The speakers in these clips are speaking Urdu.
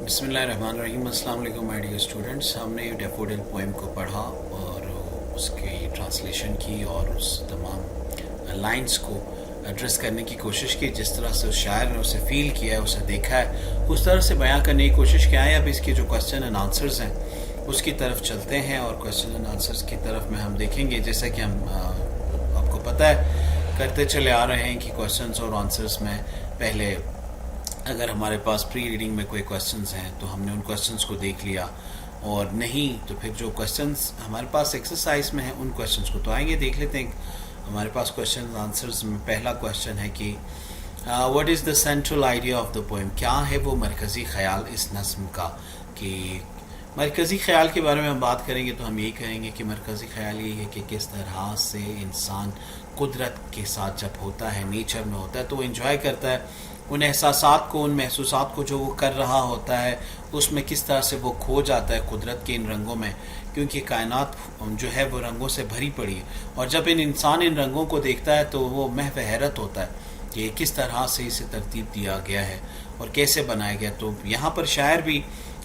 بسم اللہ الرحمن الرحیم. السلام علیکم مائی ڈیئر اسٹوڈنٹس. ہم نے ڈیفوڈل پوئم کو پڑھا اور اس کی ٹرانسلیشن کی اور اس تمام لائنز کو ایڈریس کرنے کی کوشش کی. جس طرح سے اس شاعر نے اسے فیل کیا ہے, اسے دیکھا ہے, اس طرح سے بیان کرنے کی کوشش کیا ہے. اب اس کے جو کوسچن اینڈ آنسرز ہیں اس کی طرف چلتے ہیں اور کوسچن اینڈ آنسرز کی طرف میں ہم دیکھیں گے. جیسا کہ ہم آپ کو پتہ ہے کرتے چلے آ رہے ہیں کہ کوسچنز اور آنسرز میں پہلے اگر ہمارے پاس پری ریڈنگ میں کوئی کوسچنز ہیں تو ہم نے ان کوسچنز کو دیکھ لیا, اور نہیں تو پھر جو کوسچنز ہمارے پاس ایکسرسائز میں ہیں ان کوسچنز کو تو آئیں گے دیکھ لیتے ہیں. ہمارے پاس کوسچن آنسرز میں پہلا کوسچن ہے کہ what is the central idea of the poem. کیا ہے وہ مرکزی خیال اس نظم کا. کہ مرکزی خیال کے بارے میں ہم بات کریں گے تو ہم یہی کہیں گے کہ مرکزی خیال یہ ہے کہ کس طرح سے انسان قدرت کے ساتھ جب ہوتا ہے, نیچر میں ہوتا ہے, تو وہ انجوائے کرتا ہے ان احساسات کو, ان محسوسات کو جو وہ کر رہا ہوتا ہے, اس میں کس طرح سے وہ کھو جاتا ہے قدرت کے ان رنگوں میں, کیونکہ کائنات جو ہے وہ رنگوں سے بھری پڑی ہے. اور جب انسان ان رنگوں کو دیکھتا ہے تو وہ محو حیرت ہوتا ہے کہ کس طرح سے اسے ترتیب دیا گیا ہے اور کیسے بنایا گیا. تو یہاں پر شاعر بھی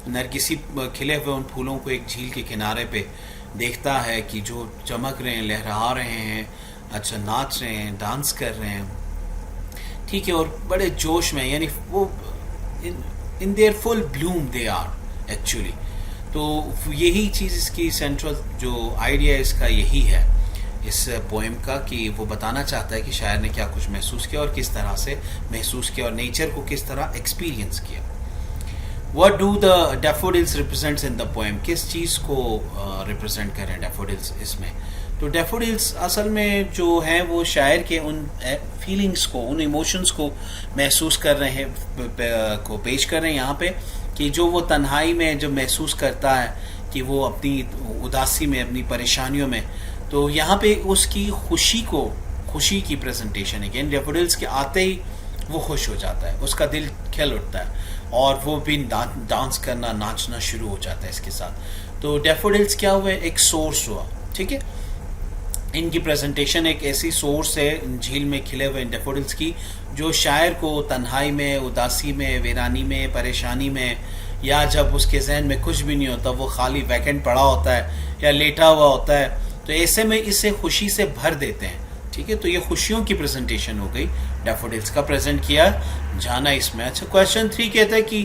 نرگسی کھلے ہوئے ان پھولوں کو ایک جھیل کے کنارے پہ دیکھتا ہے کہ جو چمک رہے ہیں, لہرا رہے ہیں, اچھا ناچ رہے ہیں, ڈانس کر رہے ہیں, ٹھیک ہے, اور بڑے جوش میں, یعنی وہ ان دیئر فل بلوم دے آر ایکچولی. تو یہی چیز اس کی سینٹرل جو آئیڈیا اس کا یہی ہے اس پوئم کا, کہ وہ بتانا چاہتا ہے کہ شاعر نے کیا کچھ محسوس کیا اور کس طرح سے محسوس کیا اور نیچر کو کس طرح ایکسپیرینس کیا. What do the daffodils represents in the poem. کس چیز کو ریپرزینٹ کر رہے ہیں ڈیفوڈلس اس میں. تو ڈیفوڈلس اصل میں جو ہیں وہ شاعر کے ان فیلنگس کو, ان ایموشنس کو محسوس کر رہے ہیں, کو پیش کر رہے ہیں یہاں پہ, کہ جو وہ تنہائی میں جب محسوس کرتا ہے کہ وہ اپنی اداسی میں, اپنی پریشانیوں میں, تو یہاں پہ اس کی خوشی کی پریزنٹیشن ہے. یعنی ڈیفوڈلس کے آتے ہی وہ خوش ہو جاتا ہے, اس کا دل کھل اٹھتا ہے اور وہ بھی ڈانس کرنا, ناچنا شروع ہو جاتا ہے اس کے ساتھ. تو ڈیفوڈلس کیا ہوا, ایک سورس ہوا, ٹھیک ہے, ان کی پریزنٹیشن ایک ایسی سورس ہے جھیل میں کھلے ہوئے ڈیفوڈلس کی, جو شاعر کو تنہائی میں, اداسی میں, ویرانی میں, پریشانی میں, یا جب اس کے ذہن میں کچھ بھی نہیں ہوتا, وہ خالی ویکنٹ پڑا ہوتا ہے یا لیٹا ہوا ہوتا ہے, تو ایسے میں اسے خوشی سے بھر دیتے ہیں. ٹھیک ہے, تو یہ خوشیوں کی پریزنٹیشن ہو گئی, ڈیفوڈلس کا پریزنٹ کیا جانا اس میں. اچھا, کویشچن 3 کہتا ہے کہ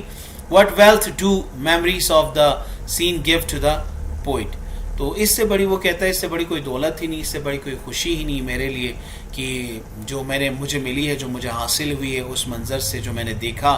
what wealth do memories of the scene give to the poet. تو اس سے بڑی, وہ کہتا ہے اس سے بڑی کوئی دولت ہی نہیں, اس سے بڑی کوئی خوشی ہی نہیں میرے لیے کہ جو مجھے ملی ہے, جو مجھے حاصل ہوئی ہے اس منظر سے جو میں نے دیکھا,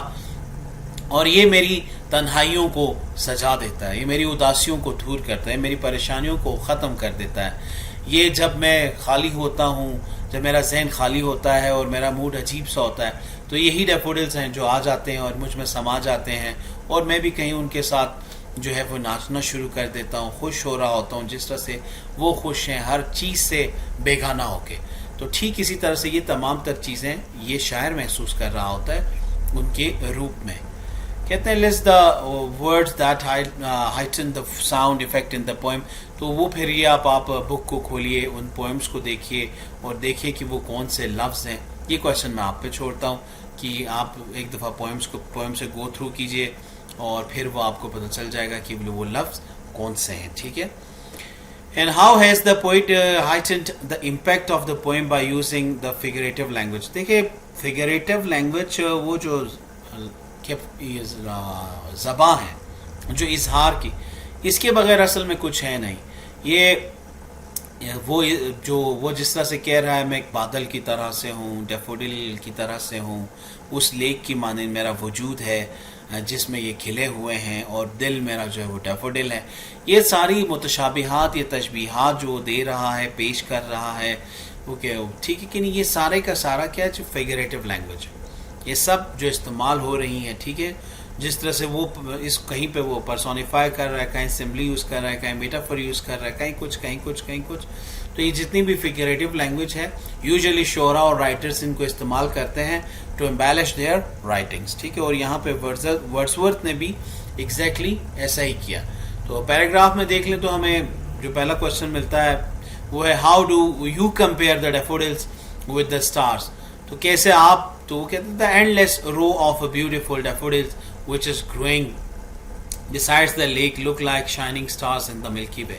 اور یہ میری تنہائیوں کو سجا دیتا ہے, یہ میری اداسیوں کو دور کرتا ہے, میری پریشانیوں کو ختم کر دیتا ہے. یہ جب میں خالی ہوتا ہوں, جب میرا ذہن خالی ہوتا ہے اور میرا موڈ عجیب سا ہوتا ہے, تو یہی ڈیفوڈلس ہیں جو آ جاتے ہیں اور مجھ میں سما جاتے ہیں, اور میں بھی کہیں ان کے ساتھ جو ہے وہ ناچنا شروع کر دیتا ہوں, خوش ہو رہا ہوتا ہوں جس طرح سے وہ خوش ہیں ہر چیز سے بیگانہ ہو کے. تو ٹھیک اسی طرح سے یہ تمام تر چیزیں یہ شاعر محسوس کر رہا ہوتا ہے ان کے روپ میں. کہتے ہیں list the words that heighten the sound effect in the poem. تو وہ پھر یہ آپ بک کو کھولیے, ان پوئمس کو دیکھیے اور دیکھیے کہ وہ کون سے لفظ ہیں. یہ کویشچن میں آپ پہ چھوڑتا ہوں کہ آپ ایک دفعہ پوئم سے گو تھرو کیجیے اور پھر وہ آپ کو پتہ چل جائے گا کہ وہ لفظ کون سے ہیں. ٹھیک ہے. And how has the poet heightened the impact of the poem by using the figurative language. دیکھیں figurative language وہ جو زباں ہے جو اظہار کی, اس کے بغیر اصل میں کچھ ہے نہیں. یہ وہ جس طرح سے کہہ رہا ہے میں ایک بادل کی طرح سے ہوں, ڈیفوڈل کی طرح سے ہوں, اس لیک کی مانند میرا وجود ہے جس میں یہ کھلے ہوئے ہیں, اور دل میرا جو ہے وہ ڈیفوڈل ہے. یہ ساری متشابہات, یہ تشبیہات جو دے رہا ہے, پیش کر رہا ہے, وہ کہ ٹھیک ہے کہ نہیں, یہ سارے کا سارا کیا ہے جو فیگریٹو لینگویج ہے, یہ سب جو استعمال ہو رہی ہیں. ٹھیک ہے, جس طرح سے وہ اس کہیں پہ وہ پرسونیفائی کر رہا ہے, کہیں سمبلی یوز کر رہا ہے, کہیں میٹافور یوز کر رہا ہے, کہیں کچھ. تو یہ جتنی بھی فگریٹو لینگویج ہے یوزلی شعراء اور رائٹرز ان کو استعمال کرتے ہیں ٹو امبیلش دیئر رائٹنگس. ٹھیک ہے, اور یہاں پہ ورڈسورتھ نے بھی ایگزیکٹلی ایسا ہی کیا. تو پیراگراف میں دیکھ لیں تو ہمیں جو پہلا کوشچن ملتا ہے وہ ہے how do you compare the daffodils with the stars. تو کیسے آپ, تو وہ کہتے ہیں the endless row of beautiful daffodils which is growing Besides the lake look like shining stars in the Milky Way.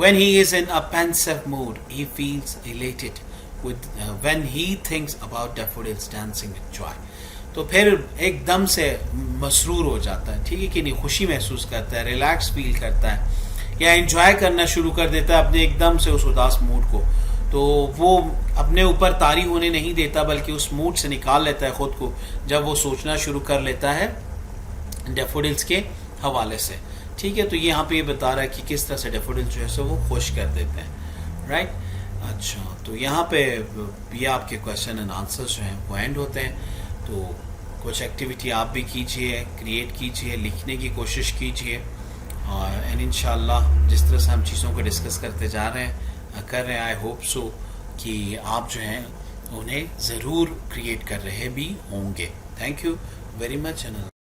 When he is in a pensive mood, he feels elated when he thinks about daffodils dancing with joy. تو پھر ایک دم سے مسرور ہو جاتا ہے, ٹھیک ہے کہ نہیں, خوشی محسوس کرتا ہے, ریلیکس فیل کرتا ہے یا انجوائے کرنا شروع کر دیتا ہے اپنے ایک دم سے اس اداس موڈ کو. تو وہ اپنے اوپر طاری ہونے نہیں دیتا بلکہ اس موڈ سے نکال لیتا ہے خود کو جب وہ سوچنا شروع کر لیتا ہے ڈیفوڈلز کے حوالے سے. ٹھیک ہے, تو یہاں پہ یہ بتا رہا ہے کہ کس طرح سے ڈیفوڈل جو ہے سو وہ خوش کر دیتے ہیں. رائٹ. اچھا, تو یہاں پہ یہ آپ کے کویشچن اینڈ آنسر جو ہیں وہ اینڈ ہوتے ہیں. تو کچھ ایکٹیویٹی آپ بھی کیجئے, کریٹ کیجئے, لکھنے کی کوشش کیجئے, اور اینڈ انشاءاللہ جس طرح سے ہم چیزوں کو ڈسکس کرتے جا رہے ہیں کر رہے ہیں, آئی ہوپ سو کہ آپ جو ہیں انہیں ضرور کریٹ کر رہے بھی ہوں گے. Thank you very much.